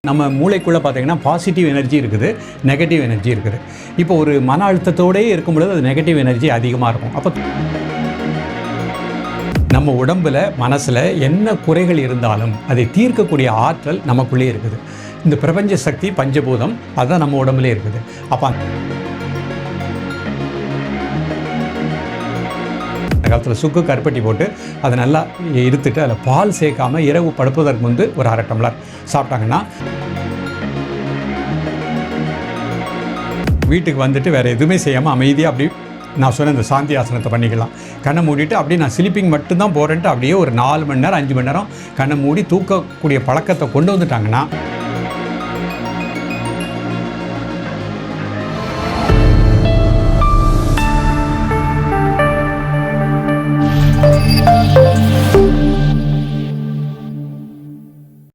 நம்ம மூளைக்குள்ளே பார்த்தீங்கன்னா positive energy இருக்குது, நெகட்டிவ் எனர்ஜி இருக்குது. இப்போ ஒரு மன அழுத்தத்தோடயே இருக்கும் பொழுது அது நெகட்டிவ் எனர்ஜி அதிகமாக இருக்கும். அப்போ நம்ம உடம்பில் மனசில் என்ன குறைகள் இருந்தாலும் அதை தீர்க்கக்கூடிய ஆற்றல் நமக்குள்ளே இருக்குது. இந்த பிரபஞ்ச சக்தி பஞ்சபூதம் அதுதான் நம்ம உடம்புலே இருக்குது. அப்போ அந்த காலத்தில் சுக்கு கருப்பட்டி போட்டு அதை நல்லா இருத்துட்டு அதில் பால் சேர்க்காமல் இரவு படுப்பதற்கு முன்பு ஒரு அரை டம்ளர் சாப்பிட்டாங்கன்னா வீட்டுக்கு வந்துட்டு வேறு எதுவுமே செய்யாமல் அமைதியாக அப்படி நான் சொன்ன இந்த சாந்தி ஆசனத்தை பண்ணிக்கலாம். கண்ணை மூடிட்டு அப்படியே நான் ஸ்லீப்பிங் மட்டும்தான் போகிறேன்ட்டு அப்படியே ஒரு 4 மணி நேரம் 5 மணி நேரம் கண்ணை மூடி தூக்கக்கூடிய பழக்கத்தை கொண்டு வந்துட்டாங்கன்னா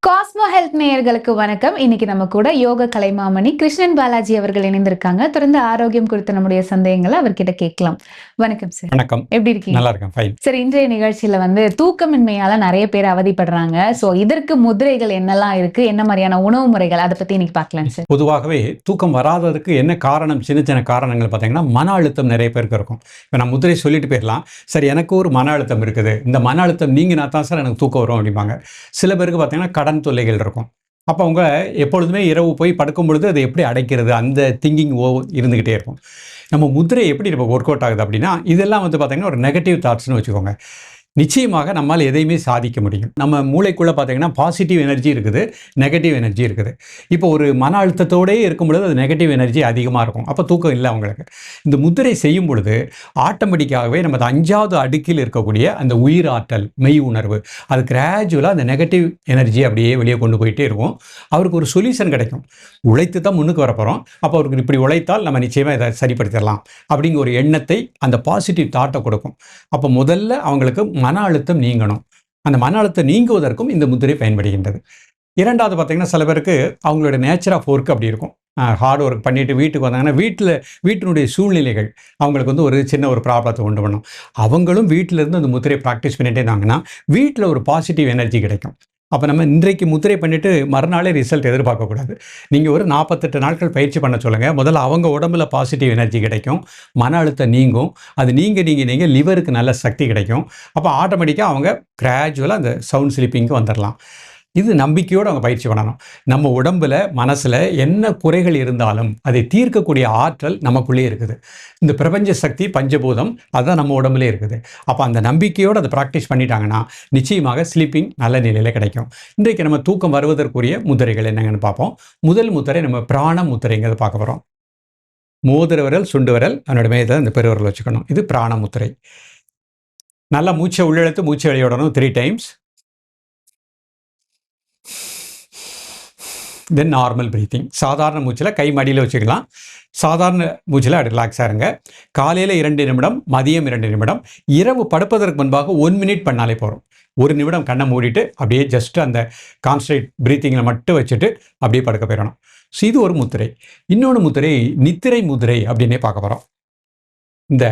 காஸ்மோ ஹெல்த் நேயர்களுக்கு வணக்கம். இன்னைக்கு நம்ம கூட யோக கலைமாமணி கிருஷ்ணன் பாலாஜி அவர்கள் இணைந்திருக்காங்க. தொடர்ந்து ஆரோக்கியம் குறித்த நம்முடைய சந்தேகங்களை அவர்கிட்ட கேட்கலாம். வணக்கம் சார். வணக்கம். எப்படி இருக்கீங்க? நல்லா இருக்கேன், ஃபைன். சார், இன்றைய நிகழ்ச்சியில தூக்கமின்மையால நிறைய பேர் அவதிப்படுறாங்க. சோ இதற்கு முதிரைகள் என்னெல்லாம் இருக்கு, என்ன மாதிரியான உணவு முறைகள், அதை பத்தி இன்னைக்கு பார்க்கலாம் சார். பொதுவாகவே தூக்கம் வராததுக்கு என்ன காரணம்? சின்ன சின்ன காரணங்கள் பார்த்தீங்கன்னா மன அழுத்தம் நிறைய பேருக்கு இருக்கும். இப்போ நான் முதிரை சொல்லிட்டு போயிடலாம். சரி, எனக்கு ஒரு மன அழுத்தம் இருக்குது, இந்த மன அழுத்தம் நீங்கினா தான் சார் எனக்கு தூக்கம் வரும் அப்படிம்பாங்க. சில பேருக்கு பார்த்தீங்கன்னா கடன் தொல்லைகள் இருக்கும். அப்போ அவங்க எப்பொழுதுமே இரவு போய் படுக்கும் பொழுது அதை எப்படி அடைக்கிறது, அந்த திங்கிங் இருந்துக்கிட்டே இருக்கும். நம்ம முதிரை எப்படி இப்போ ஒர்க் அவுட் ஆகுது அப்படின்னா இதெல்லாம் பார்த்தீங்கன்னா ஒரு நெகட்டிவ் தாட்ஸ்னு வச்சுக்கோங்க. நிச்சயமாக நம்மால் எதையுமே சாதிக்க முடியும். நம்ம மூளைக்குள்ளே பார்த்தீங்கன்னா பாசிட்டிவ் எனர்ஜி இருக்குது, நெகட்டிவ் எனர்ஜி இருக்குது. இப்போ ஒரு மன அழுத்தத்தோடே இருக்கும் பொழுது அது நெகட்டிவ் எனர்ஜி அதிகமாக இருக்கும். அப்போ தூக்கம் இல்லை அவங்களுக்கு. இந்த முதிரை செய்யும் பொழுது ஆட்டோமேட்டிக்காகவே நம்ம 5வது அடுக்கில் இருக்கக்கூடிய அந்த உயிர் ஆற்றல், மெய் உணர்வு, அது கிராஜுவலாக அந்த நெகட்டிவ் எனர்ஜி அப்படியே வெளியே கொண்டு போயிட்டே இருக்கும். அவருக்கு ஒரு சொல்யூஷன் கிடைக்கும். உழைத்து தான் முன்னுக்கு வரப்போகிறோம், அப்போ அவருக்கு இப்படி உழைத்தால் நம்ம நிச்சயமாக இதை சரிப்படுத்திடலாம் அப்படிங்கிற ஒரு எண்ணத்தை அந்த பாசிட்டிவ் தாட்டை கொடுக்கும். அப்போ முதல்ல அவங்களுக்கு மன அழுத்தம் நீங்கணும். அந்த மன அழுத்தம் நீங்குவதற்கும் இந்த முதிரை பயன்படுகின்றது. இரண்டாவது பார்த்தீங்கன்னா சில பேருக்கு அவங்களோட நேச்சர் ஆஃப் ஒர்க் அப்படி இருக்கும். ஹார்ட் ஒர்க் பண்ணிவிட்டு வீட்டுக்கு வந்தாங்கன்னா வீட்டினுடைய சூழ்நிலைகள் அவங்களுக்கு ஒரு சின்ன ஒரு ப்ராப்ளத்தை உண்டு பண்ணும். அவங்களும் வீட்டிலேருந்து அந்த முதிரை ப்ராக்டிஸ் பண்ணிகிட்டே இருந்தாங்கன்னா வீட்டில் ஒரு பாசிட்டிவ் எனர்ஜி கிடைக்கும். அப்போ நம்ம இன்றைக்கு முத்திரை பண்ணிவிட்டு மறுநாளே ரிசல்ட் எதிர்பார்க்கக்கூடாது. நீங்கள் ஒரு 48 நாட்கள் பயிற்சி பண்ண சொல்லுங்கள். முதல்ல அவங்க உடம்புல பாசிட்டிவ் எனர்ஜி கிடைக்கும், மன அழுத்தம் நீங்கும். அது நீங்கள் லிவருக்கு நல்ல சக்தி கிடைக்கும். அப்போ ஆட்டோமேட்டிக்காக அவங்க கிராஜுவலாக அந்த சவுண்ட் ஸ்லீப்பிங்க்கு வந்துடலாம். இது நம்பிக்கையோடு அவங்க பயிற்சி பண்ணணும். நம்ம உடம்பில் மனசில் என்ன குறைகள் இருந்தாலும் அதை தீர்க்கக்கூடிய ஆற்றல் நமக்குள்ளே இருக்குது. இந்த பிரபஞ்ச சக்தி பஞ்சபூதம் அதுதான் நம்ம உடம்புலே இருக்குது. அப்போ அந்த நம்பிக்கையோடு அதை ப்ராக்டிஸ் பண்ணிட்டாங்கன்னா நிச்சயமாக ஸ்லீப்பிங் நல்ல நிலையில் கிடைக்கும். இன்றைக்கு நம்ம தூக்கம் வருவதற்குரிய முத்திரைகள் என்னங்கன்னு பார்ப்போம். முதல் முத்திரை நம்ம பிராண முத்திரைங்கிறத பார்க்க போகிறோம். மோதிர விரல், சுண்டு விரல், அதனோட மேலே இந்த பெருவிரல் வச்சுக்கணும். இது பிராண முத்திரை. நல்லா மூச்சை உள்ளெழுத்து மூச்சை வெளியிடணும் 3 டைம்ஸ். தென் நார்மல் ப்ரீத்திங். சாதாரண மூச்சில் கை மடியில் வச்சுக்கலாம். சாதாரண மூச்சில் அப்படி ரிலாக்ஸாக இருங்க. காலையில் 2 நிமிடம், மதியம் 2 நிமிடம், இரவு படுப்பதற்கு முன்பாக 1 மினிட் பண்ணாலே போகிறோம். 1 நிமிடம் கண்ணை மூடிட்டு அப்படியே ஜஸ்ட் அந்த கான்ஸ்டன்ட் ப்ரீத்திங்கில் மட்டும் வச்சுட்டு அப்படியே படுக்க போயிடணும். ஸோ இது ஒரு முத்திரை. இன்னொன்று முத்திரை நித்திரை முதிரை அப்படின்னே பார்க்க போகிறோம். இந்த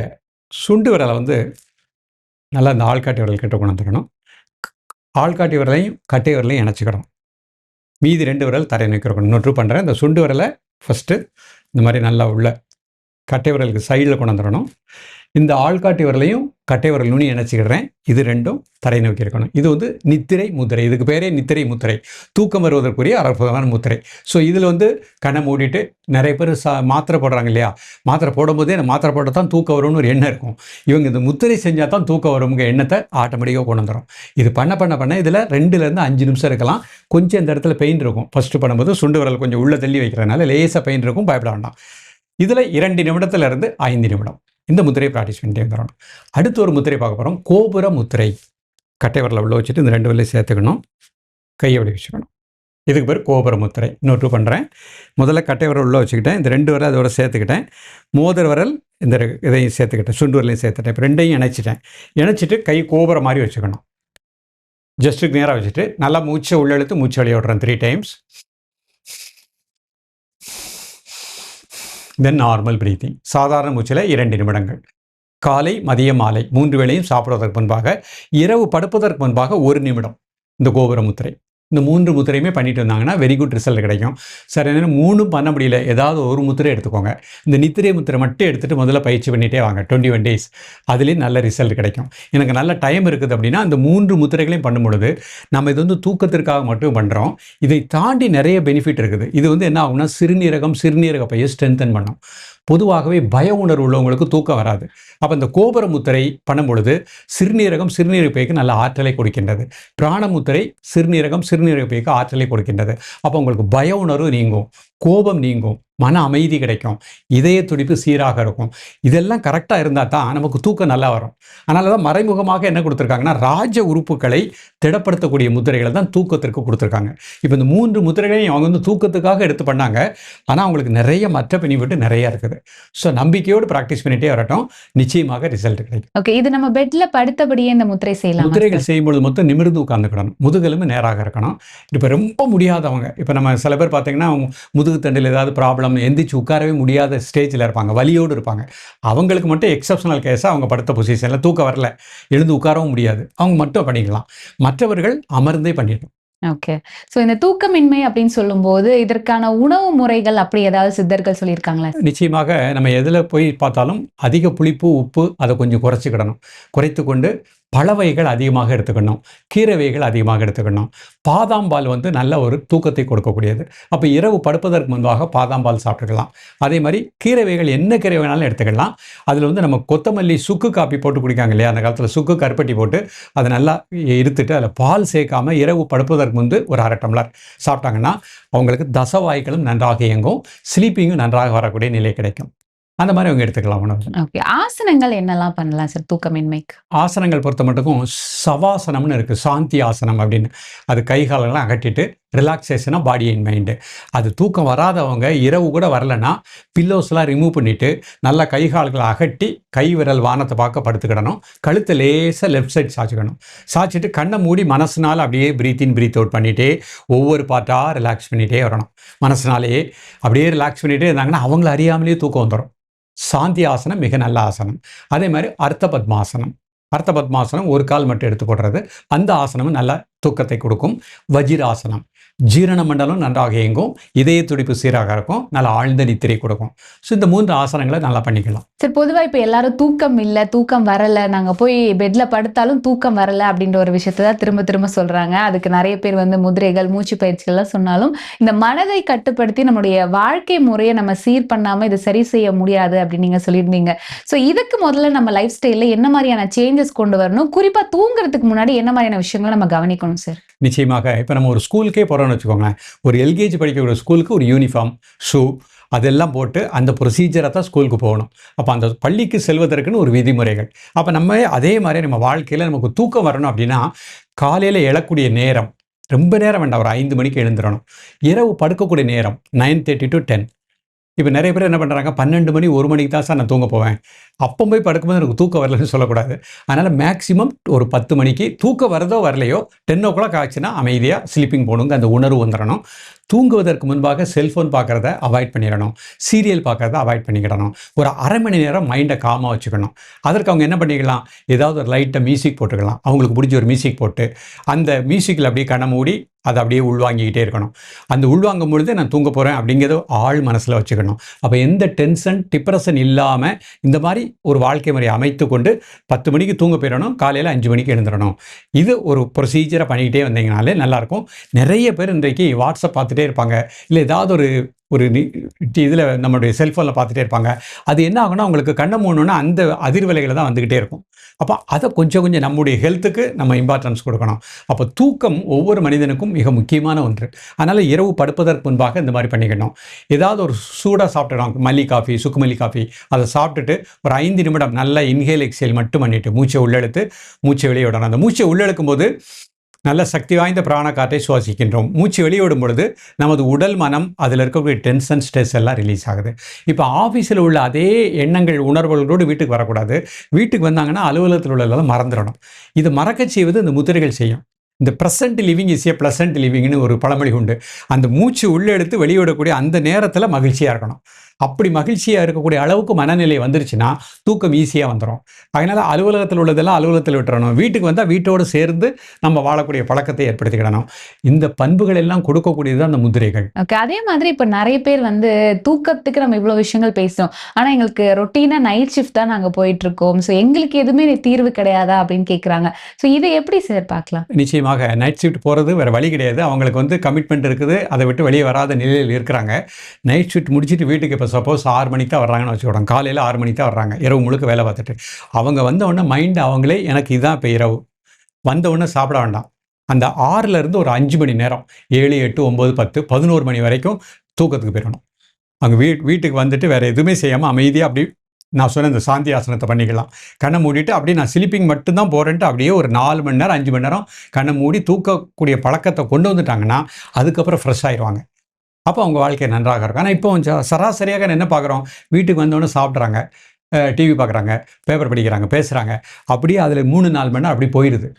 சுண்டு விரலை நல்லா இந்த ஆள்காட்டி விரல் கிட்ட கொண்டு வந்துடணும். ஆள்காட்டி விரலையும் கட்டை விரலையும் இணைச்சிக்கணும். மீதி 2 விரல் தரை நிற்கிறோம். இன்னொரு பண்ணுறேன். இந்த சுண்டு விரலை ஃபஸ்ட்டு இந்த மாதிரி நல்லா உள்ள கட்டை விரலுக்கு சைடில் கொண்டு வந்துடணும். இந்த ஆள்காட்டி விரலையும் கட்டை விரல் நுனி இணைச்சிக்கிடுறேன். இது 2ம் தரை நோக்கி இருக்கணும். இது நித்திரை முத்திரை. இதுக்கு பேரே நித்திரை முத்திரை. தூக்கம் வருவதற்குரிய அற்புதமான முத்திரை. ஸோ இதில் கண்ணை மூடிட்டு நிறைய பேர் மாத்திரை போடுறாங்க இல்லையா, மாத்திரை போடும்போதே அந்த மாத்திரை போட்டால் தான் தூக்கம் வரும்னு ஒரு எண்ணம் இருக்கும். இவங்க இந்த முத்திரை செஞ்சால் தான் தூக்கம் வருங்கிற எண்ணத்தை ஆட்டோமேட்டிக்காக கொண்டு வந்துடும். இது பண்ண இதில் 2லேருந்து 5 நிமிஷம் இருக்கலாம். கொஞ்சம் இந்த இடத்துல பெயின் இருக்கும். ஃபஸ்ட்டு பண்ணும்போது சுண்டு விரல் கொஞ்சம் உள்ளே தள்ளி வைக்கிறதுனால லேசாக பெயின் இருக்கும், பயப்பட வேண்டாம். இதில் 2 நிமிடத்துலேருந்து 5 நிமிடம் இந்த முத்திரையை ப்ராக்டிஸ் பண்ணிட்டே வந்துடணும். அடுத்து ஒரு முத்திரை பார்க்க போகிறோம். கோபுர முத்திரை. கட்டை விரலை உள்ள வச்சுட்டு இந்த 2 விரலையும் சேர்த்துக்கணும். கையை அப்படி வச்சுக்கணும். இதுக்கு பேர் கோபுர முத்திரை. இன்னொரு பண்ணுறேன். முதல்ல கட்டை விரல் உள்ள வச்சுக்கிட்டேன். இந்த 2 விரல் அதோட சேர்த்துக்கிட்டேன். மோதிர விரல் இந்த இதையும் சேர்த்துக்கிட்டேன். சுண்டு விரலையும் சேர்த்துட்டேன். இப்போ 2யும் இணைச்சிட்டு கை கோபுரம் மாதிரி வச்சுக்கணும். ஜஸ்ட்டு நேராக வச்சுட்டு நல்லா மூச்சை உள்ளெழுத்து மூச்சை வெளியே விடுறேன் 3 டைம்ஸ். தென் நார்மல் ப்ரீத்திங். சாதாரண மூச்சில் 2 நிமிடங்கள். காலை, மதியம், மாலை 3 வேளையும் சாப்பிடுவதற்கு முன்பாக, இரவு படுப்பதற்கு முன்பாக 1 நிமிடம் இந்த கோபுர முத்திரை. இந்த 3 முத்திரையுமே பண்ணிட்டு வந்தாங்கன்னா வெரி குட் ரிசல்ட் கிடைக்கும். சார் என்னென்னா 3 பண்ண முடியல, ஏதாவது ஒரு முத்திரை எடுத்துக்கோங்க. இந்த நித்திரை முத்திரை மட்டும் எடுத்துகிட்டு முதல்ல பயிற்சி பண்ணிகிட்டே வாங்க 21 டேஸ். அதுலேயும் நல்ல ரிசல்ட் கிடைக்கும். எனக்கு நல்ல டைம் இருக்குது அப்படின்னா அந்த 3 முத்திரைகளையும் பண்ணும் பொழுது நம்ம இது வந்து தூக்கத்திற்காக மட்டும் பண்ணுறோம். இதை தாண்டி நிறைய பெனிஃபிட் இருக்குது. இது வந்து என்ன ஆகும்னா சிறுநீரக பையை ஸ்ட்ரென்தன் பண்ணும். பொதுவாகவே பய உணர்வு உள்ளவங்களுக்கு தூக்கம் வராது. அப்போ இந்த கோபுர முத்திரை பண்ணும் பொழுது சிறுநீரக பைக்கு நல்ல ஆற்றலை கொடுக்கின்றது. பிராண முத்திரை சிறுநீரக பைக்கு ஆற்றலை கொடுக்கின்றது. அப்போ உங்களுக்கு பய உணர்வு நீங்கும், கோபம் நீங்கும், மன அமைதி கிடைக்கும், இதய துடிப்பு சீராக இருக்கும். இதெல்லாம் கரெக்டாக இருந்தால் தான் நமக்கு தூக்கம் நல்லா வரும். அதனால தான் மறைமுகமாக என்ன கொடுத்துருக்காங்கன்னா ராஜ உறுப்புகளை திடப்படுத்தக்கூடிய முத்திரைகளை தான் தூக்கத்திற்கு கொடுத்துருக்காங்க. இப்போ இந்த 3 முத்திரைகளையும் அவங்க வந்து தூக்கத்துக்காக எடுத்து பண்ணாங்க. ஆனால் அவங்களுக்கு நிறைய மற்ற பெனிஃபிட் நிறைய இருக்குது. ஸோ நம்பிக்கையோடு ப்ராக்டிஸ் பண்ணிகிட்டே வரட்டும், நிச்சயமாக ரிசல்ட் கிடைக்கும். ஓகே, இது நம்ம பெட்ல படுத்தபடியே இந்த முத்திரை செய்யலாம். முத்திரைகள் செய்யும்பொழுது மொத்தம் நிமிர்ந்து உட்கார்ந்துக்கிடணும், முதுகெலும்பு நேராக இருக்கணும். இப்போ ரொம்ப முடியாதவங்க, இப்போ நம்ம சில பேர் பார்த்தீங்கன்னா முதுகு தண்டில் ஏதாவது ப்ராப்ளம், எந்திரிச்சு உட்காரவே முடியாத ஸ்டேஜில் இருப்பாங்க, வலியோடு இருப்பாங்க. அவங்களுக்கு மட்டும் எக்ஸப்ஷனல் கேஸாக அவங்க படுத்த பொசிஷனில் தூக்கம் வரல, எழுந்து உட்காரவும் முடியாது, அவங்க மட்டும் பண்ணிக்கலாம். மற்றவர்கள் அமர்ந்தே பண்ணிடணும். ஓகே. ஸோ இந்த தூக்கமின்மை அப்படின்னு சொல்லும்போது இதற்கான உணவு முறைகள் அப்படி ஏதாவது சித்தர்கள் சொல்லியிருக்காங்களா? நிச்சயமாக நம்ம எதில் போய் பார்த்தாலும் அதிக புளிப்பு, உப்பு அதை கொஞ்சம் குறைச்சிக்கிடணும். குறைத்து கொண்டு பழ வகைகள் அதிகமாக எடுத்துக்கணும், கீரை வகைகள் அதிகமாக எடுத்துக்கணும். பாதாம் பால் வந்து நல்ல ஒரு தூக்கத்தை கொடுக்கக்கூடியது. அப்போ இரவு படுப்பதற்கு முன்பாக பாதாம் பால் சாப்பிட்டுக்கலாம். அதே மாதிரி கீரை வகைகள் என்ன கீரை வேணாலும் எடுத்துக்கலாம். அதில் வந்து நம்ம கொத்தமல்லி சுக்கு காப்பி போட்டு குடிக்காங்க இல்லையா, அந்த காலத்தில் சுக்கு கருப்பட்டி போட்டு அதை நல்லா இருத்துட்டு அதில் பால் சேர்க்காமல் இரவு படுப்பதற்கு முன்பு ஒரு 1/2 டம்ளர் சாப்பிட்டாங்கன்னா அவங்களுக்கு தசவாய்களும் நன்றாக இயங்கும், ஸ்லீப்பிங்கும் நன்றாக வரக்கூடிய நிலை கிடைக்கும். அந்த மாதிரி அவங்க எடுத்துக்கலாம் உணவு. ஓகே, ஆசனங்கள் என்னெல்லாம் பண்ணலாம் சார் தூக்கமின்மைக்கு? ஆசனங்கள் பொறுத்த மட்டுக்கும் சவாசனம்னு இருக்குது, சாந்தி ஆசனம் அப்படின்னு. அது கை காலெல்லாம் அகட்டிட்டு ரிலாக்ஸேஷனாக பாடி அண்ட் மைண்டு. அது தூக்கம் வராதவங்க இரவு கூட வரலைன்னா பில்லோஸ்லாம் ரிமூவ் பண்ணிவிட்டு நல்லா கை கால்களை அகட்டி கை விரல் வானத்தை பார்க்க படுத்துக்கிடணும். கழுத்தை லேசாக லெஃப்ட் சைட் சாய்ச்சிட்டு கண்ணை மூடி மனசுனால் அப்படியே ப்ரீத் இன் ப்ரீத் அவுட் பண்ணிகிட்டே ஒவ்வொரு பார்ட்டாக ரிலாக்ஸ் பண்ணிகிட்டே வரணும். மனசுனாலேயே அப்படியே ரிலாக்ஸ் பண்ணிகிட்டே இருந்தாங்கன்னா அவங்கள அறியாமலேயே தூக்கம் வந்துடும். சாந்தி ஆசனம் மிக நல்ல ஆசனம். அதே மாதிரி அர்த்த பத்மாசனம் ஒரு கால் மட்டும் எடுத்து போடுறது, அந்த ஆசனமும் நல்ல தூக்கத்தை கொடுக்கும். வஜிராசனம் ஜீரண மண்டலம் நன்றாக இயங்கும், இதய துடிப்பு சீராக இருக்கும், நல்ல ஆழ்ந்த நித்திரை கொடுக்கும். ஸோ இந்த 3 ஆசனங்களை நல்லா பண்ணிக்கலாம். சார் பொதுவாக இப்போ எல்லாரும் தூக்கம் இல்லை, தூக்கம் வரலை, நாங்கள் போய் பெட்டில் படுத்தாலும் தூக்கம் வரலை அப்படின்ற ஒரு விஷயத்தை தான் திரும்ப திரும்ப சொல்கிறாங்க. அதுக்கு நிறைய பேர் வந்து முதிரைகள், மூச்சு பயிற்சிகள்லாம் சொன்னாலும் இந்த மனதை கட்டுப்படுத்தி நம்முடைய வாழ்க்கை முறையை நம்ம சீர் பண்ணாமல் இதை சரி செய்ய முடியாது அப்படின்னு நீங்கள் சொல்லியிருந்தீங்க. ஸோ இதுக்கு முதல்ல நம்ம லைஃப் ஸ்டைலில் என்ன மாதிரியான சேஞ்சஸ் கொண்டு வரணும், குறிப்பாக தூங்குறதுக்கு முன்னாடி என்ன மாதிரியான விஷயங்களை நம்ம கவனிக்கணும் சார்? நிச்சயமாக இப்போ நம்ம ஒரு ஸ்கூலுக்கே போகிறோம்னு வச்சுக்கோங்களேன், ஒரு எல்கேஜி படிக்கக்கூடிய ஸ்கூலுக்கு ஒரு யூனிஃபார்ம், ஷூ அதெல்லாம் போட்டு அந்த ப்ரொசீஜரை தான் ஸ்கூலுக்கு போகணும். அப்போ அந்த பள்ளிக்கு செல்வதற்குன்னு ஒரு விதிமுறைகள். அப்போ நம்ம அதே மாதிரி நம்ம வாழ்க்கையில் நமக்கு தூக்கம் வரணும் அப்படின்னா காலையில் எழக்கூடிய நேரம் ரொம்ப நேரம் வேண்டாம், ஒரு 5 மணிக்கு எழுந்துடணும். இரவு படுக்கக்கூடிய நேரம் 9:30 to 10. இப்போ நிறைய பேர் என்ன பண்ணுறாங்க, 12 மணி 1 மணிக்கு தான் சார் நான் தூங்க போவேன், அப்போ போய் படுக்கும்போது எனக்கு தூக்கம் வரலன்னு சொல்லக்கூடாது. அதனால் மேக்ஸிமம் ஒரு 10 மணிக்கு தூக்கம் வரதோ வரலையோ 10 o'clock ஆச்சுன்னா அமைதியாக ஸ்லீப்பிங் போகணுங்க, அந்த உணர்வு வந்துடணும். தூங்குவதற்கு முன்பாக செல்ஃபோன் பார்க்குறத அவாய்ட் பண்ணிடணும், சீரியல் பார்க்குறத அவாய்ட் பண்ணிக்கிடணும். ஒரு 1/2 மணி நேரம் மைண்டை காமாக வச்சுக்கணும். அதற்கு அவங்க என்ன பண்ணிக்கலாம், ஏதாவது ஒரு லைட்டாக மியூசிக் போட்டுக்கலாம், அவங்களுக்கு பிடிச்ச ஒரு மியூசிக் போட்டு அந்த மியூசிக்கில் அப்படியே கண்ணை மூடி அதை அப்படியே உள்வாங்கிக்கிட்டே இருக்கணும். அந்த உள்வாங்கும் பொழுது நான் தூங்க போகிறேன் அப்படிங்கிறத ஆள் மனசில் வச்சுக்கணும். அப்போ எந்த டென்ஷன் டிப்ரெஷன் இல்லாமல் இந்த மாதிரி ஒரு வாழ்க்கை முறையை அமைத்து கொண்டு 10 மணிக்கு தூங்க போயிடணும், காலையில் 5 மணிக்கு எழுந்துடணும். இது ஒரு ப்ரொசீஜரை பண்ணிக்கிட்டே வந்தீங்கனாலே நல்லாயிருக்கும். நிறைய பேர் இன்றைக்கு வாட்ஸ்அப் பார்த்துட்டே இருப்பாங்க, இல்லை ஏதாவது ஒரு இதில் நம்மளுடைய செல்ஃபோனில் பார்த்துட்டே இருப்பாங்க. அது என்ன ஆகும்னா உங்களுக்கு கண்ணை மூடணுன்னா அந்த அதிர்வலைகளை தான் வந்துக்கிட்டே இருக்கும். அப்போ அதை கொஞ்சம் நம்முடைய ஹெல்த்துக்கு நம்ம இம்பார்ட்டன்ஸ் கொடுக்கணும். அப்போ தூக்கம் ஒவ்வொரு மனிதனுக்கும் மிக முக்கியமான ஒன்று. அதனால் இரவு படுப்பதற்கு முன்பாக இந்த மாதிரி பண்ணிக்கணும். ஏதாவது ஒரு சூடாக சாப்பிட்டுடும், மல்லி காஃபி, சுக்குமல்லி காஃபி, அதை சாப்பிட்டுட்டு ஒரு 5 நிமிடம் நல்லா இன்ஹேல் எக்ஸேல் மட்டும் பண்ணிவிட்டு மூச்சை உள்ளெழுத்து மூச்சை வெளியே விடணும். அந்த மூச்சை உள்ளெழுக்கும் போது நல்ல சக்தி வாய்ந்த பிராண காற்றை சுவாசிக்கின்றோம். மூச்சு வெளியிடும் பொழுது நமது உடல் மனம் அதில் இருக்கக்கூடிய டென்ஷன் ஸ்ட்ரெஸ் எல்லாம் ரிலீஸ் ஆகுது. இப்போ ஆஃபீஸில் உள்ள அதே எண்ணங்கள் உணர்வுகளோடு வீட்டுக்கு வரக்கூடாது. வீட்டுக்கு வந்தாங்கன்னா அலுவலகத்தில் உள்ளதெல்லாம் மறந்துடணும். இது மறக்க செய்வது இந்த முத்திரைகள் செய்யும். இந்த present living is a pleasant லிவிங்னு ஒரு பழமொழி உண்டு. அந்த மூச்சு உள்ளே எடுத்து வெளியிடக்கூடிய அந்த நேரத்தில் மகிழ்ச்சியாக இருக்கணும். அப்படி மகிழ்ச்சியாக இருக்கக்கூடிய அளவுக்கு மனநிலை வந்துருச்சுன்னா தூக்கம் ஈஸியாக வந்துடும். அதனால் அலுவலகத்தில் உள்ளதெல்லாம் அலுவலகத்தில் விட்டுறணும். வீட்டுக்கு வந்தால் வீட்டோடு சேர்ந்து நம்ம வாழக்கூடிய பழக்கத்தை ஏற்படுத்திக்கிடணும். இந்த பண்புகள் எல்லாம் கொடுக்கக்கூடியது தான் அந்த முதிரைகள். ஓகே. அதே மாதிரி இப்ப நெறைய பேர் வந்து தூக்கத்துக்கு நம்ம இவ்ளோ விஷயங்கள் பேசுறோம். ஆனா எங்களுக்கு ரொட்டீனா நைட் ஷிஃப்ட் தான் நாங்க போயிட்டுருக்கோம். ஸோ எங்களுக்கு எதுவுமே தீர்வு கிடையாதா? அப்படின்னு கேட்குறாங்க. ஸோ இத எப்படி சார் பார்க்கலாம்? நிச்சயமாக நைட் ஷிஃப்ட் போகிறது வேறு வழி கிடையாது. அவங்களுக்கு வந்து கமிட்மெண்ட் இருக்குது. அதை விட்டு வெளியே வராத நிலையில் இருக்கிறாங்க. நைட் ஷிஃப்ட் முடிச்சுட்டு வீட்டுக்கு இப்போ சப்போஸ் 6 மணிக்கு தான் வர்றாங்கன்னு வச்சுக்கோங்க. காலையில் 6 மணிக்கு தான் வர்றாங்க. இரவு முழுக்க வேலை பார்த்துட்டு. அவங்க வந்த உடனே மைண்ட் அவங்களே எனக்கு இதுதான் இப்போ இரவு. வந்த உடனே சாப்பிட வேண்டாம். அந்த 6லேருந்து ஒரு 5 மணி நேரம் 7, 8, 9, 10, 11 மணி வரைக்கும் தூக்கத்துக்கு போயிடணும். அங்கே வீட்டுக்கு வந்துட்டு வேறு எதுவுமே செய்யாமல் அமைதியாக அப்படி நான் சொன்ன இந்த சாந்தி ஆசனத்தை பண்ணிக்கலாம். கண்ணை மூடிட்டு அப்படியே நான் ஸ்லீப்பிங் மட்டும்தான் போகிறேன்ட்டு அப்படியே ஒரு 4 மணி நேரம் 5 மணி நேரம் கண்ணை மூடி தூக்கக்கூடிய பழக்கத்தை கொண்டு வந்துட்டாங்கன்னா அதுக்கப்புறம் ஃப்ரெஷ் ஆயிடுவாங்க. அப்போ அவங்க வாழ்க்கை நன்றாக இருக்கும். ஆனால் இப்போ கொஞ்சம் சராசரியாக என்ன பார்க்குறோம், வீட்டுக்கு வந்தோடனே சாப்பிட்றாங்க, டிவி பார்க்குறாங்க, பேப்பர் படிக்கிறாங்க, பேசுகிறாங்க. அப்படியே அதில் 3, 4 மணி நேரம் அப்படி போயிடுது.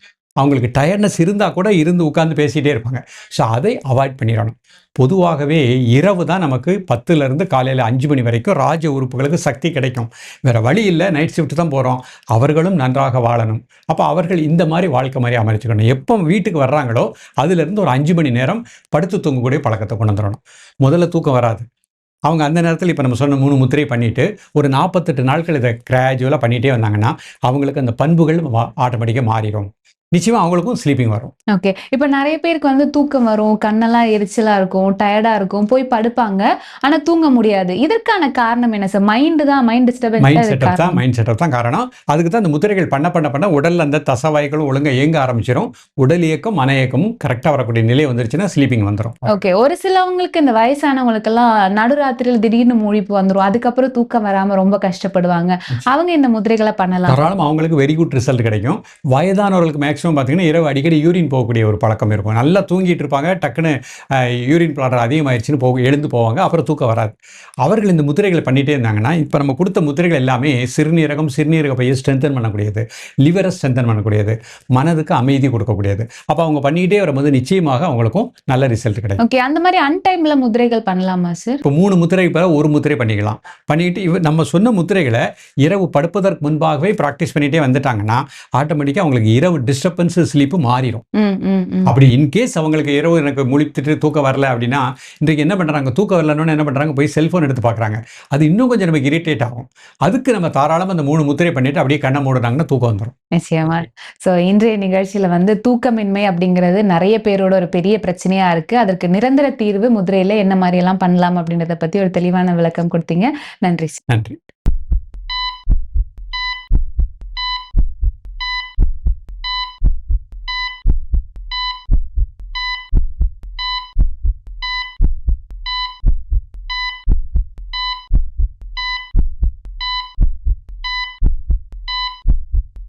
அவங்களுக்கு டயர்ட்னஸ் இருந்தால் கூட இருந்து உட்காந்து பேசிகிட்டே இருப்பாங்க. ஸோ அதை அவாய்ட் பண்ணிடணும். பொதுவாகவே இரவு தான் நமக்கு 10லேருந்து காலையில் 5 மணி வரைக்கும் ராஜ உறுப்புகளுக்கு சக்தி கிடைக்கும். வேறு வழி இல்லை, நைட் ஷிஃப்ட் தான் போகிறோம். அவர்களும் நன்றாக வாழணும். அப்போ அவர்கள் இந்த மாதிரி வாழ்க்கை மாதிரி அமைச்சுக்கணும். எப்போ வீட்டுக்கு வர்றாங்களோ அதுலேருந்து ஒரு 5 மணி நேரம் படுத்து தூங்கக்கூடிய பழக்கத்தை கொண்டு வந்துடணும். முதல்ல தூக்கம் வராது. அவங்க அந்த நேரத்தில் இப்போ நம்ம சொன்ன 3 முத்திரை பண்ணிவிட்டு ஒரு 48 நாட்கள் இதை கிராஜுவலாக பண்ணிகிட்டே வந்தாங்கன்னா அவங்களுக்கு அந்த பண்புகள் ஆட்டோமேட்டிக்காக மாறிடும். நிச்சயமாக அவங்களுக்கும் ஸ்லீப்பிங் வரும். ஓகே. இப்ப நெறைய பேருக்கு வந்து தூக்கம் வரும், கண்ணெல்லாம் எரிச்சலா இருக்கும், டயர்டா இருக்கும், போய் படுப்பாங்க. ஆனா தூங்க முடியாது. இதற்கான காரணம் என்ன sir? Mind disturbance mind setup தான் காரணம். அதுக்கு தான் அந்த முத்திரைகள் பண்ண உடல்ல அந்த தசவாய்களும் ஒழுங்கா இயங்க ஆரம்பிச்சிடும். உடல் இயக்கம் மன இயக்கமும் கரெக்டாக வரக்கூடிய நிலை வந்துருச்சுன்னா ஸ்லீப்பிங் வந்துடும். ஓகே. ஒரு சிலவங்களுக்கு இந்த வயசானவங்களுக்கெல்லாம் நடுராத்திரியில் திடீர்னு முழிப்பு வந்துரும். அதுக்கப்புறம் தூக்கம் வராம ரொம்ப கஷ்டப்படுவாங்க. அவங்க இந்த முத்திரைகளை பண்ணலாம். தாராளமாக அவங்களுக்கு வெரி குட் ரிசல்ட் கிடைக்கும். வயதானவர்களுக்கு மேக்ஸிமம் பார்த்தீங்கன்னா இரவு அடிக்கடி யூரின் போகக்கூடிய ஒரு பழக்கம் இருக்கும். நல்லா தூங்கிட்டு இருப்பாங்க, டக்குன்னு யூரின் பிளாடர் அதிகமாகிடுச்சுன்னு எழுந்து போவாங்க, அப்புறம் தூக்கம் வராது. அவர்கள் இந்த முத்திரைகளை பண்ணிகிட்டே இருந்தாங்கன்னா இப்போ நம்ம கொடுத்த முத்திரைகள் எல்லாமே சிறுநீரக பையை ஸ்ட்ரென்தன் பண்ணக்கூடியது, லிவரை ஸ்ட்ரென்தன் பண்ணக்கூடியது, மனதுக்கு அமைதி கொடுக்கக்கூடியது. அப்போ அவங்க பண்ணிக்கிட்டே வரும்போது நிச்சயமாக அவங்களுக்கும் நல்ல ரிசல்ட் கிடைக்கும். ஓகே. அந்த மாதிரி அன்டைம்ல முத்திரைகள் பண்ணலாமா சார்? இப்போ 3 முத்திரை இப்போ ஒரு முத்திரை பண்ணிக்கலாம். பண்ணிட்டு நம்ம சொன்ன முத்திரைகளை இரவு படுப்பதற்கு முன்பாகவே ப்ராக்டிஸ் பண்ணிகிட்டே வந்துட்டாங்கன்னா ஆட்டோமேட்டிக்காக அவங்களுக்கு இரவு டிஸ்டர்பன்ஸ் ஸ்லீப்பு மாறிடும். அப்படி இன்கேஸ் அவங்களுக்கு இரவு எனக்கு முழித்துட்டு தூக்கம் வரல அப்படின்னா இன்றைக்கு என்ன பண்ணுறாங்க, தூக்கம் வரலன்னு என்ன பண்ணுறாங்க, போய் செல்ஃபோன் எடுத்து பார்க்குறாங்க. அது இன்னும் கொஞ்சம் நமக்கு இரிட்டேட் ஆகும். அதுக்கு நம்ம தாராளமாக அந்த 3 முத்திரை பண்ணிட்டு அப்படியே கண்ணை மூடுனாங்கன்னா தூக்கம் வந்துடும். நிச்சயமா. ஸோ இன்றைய நிகழ்ச்சியில வந்து தூக்கமின்மை அப்படிங்கிறது நிறைய பேரோட ஒரு பெரிய பிரச்சனையா இருக்கு. அதற்கு நிரந்தர தீர்வு முதிரையில என்ன மாதிரி எல்லாம் பண்ணலாம் அப்படின்றத பத்தி ஒரு தெளிவான விளக்கம் கொடுத்தீங்க. நன்றி. நன்றி.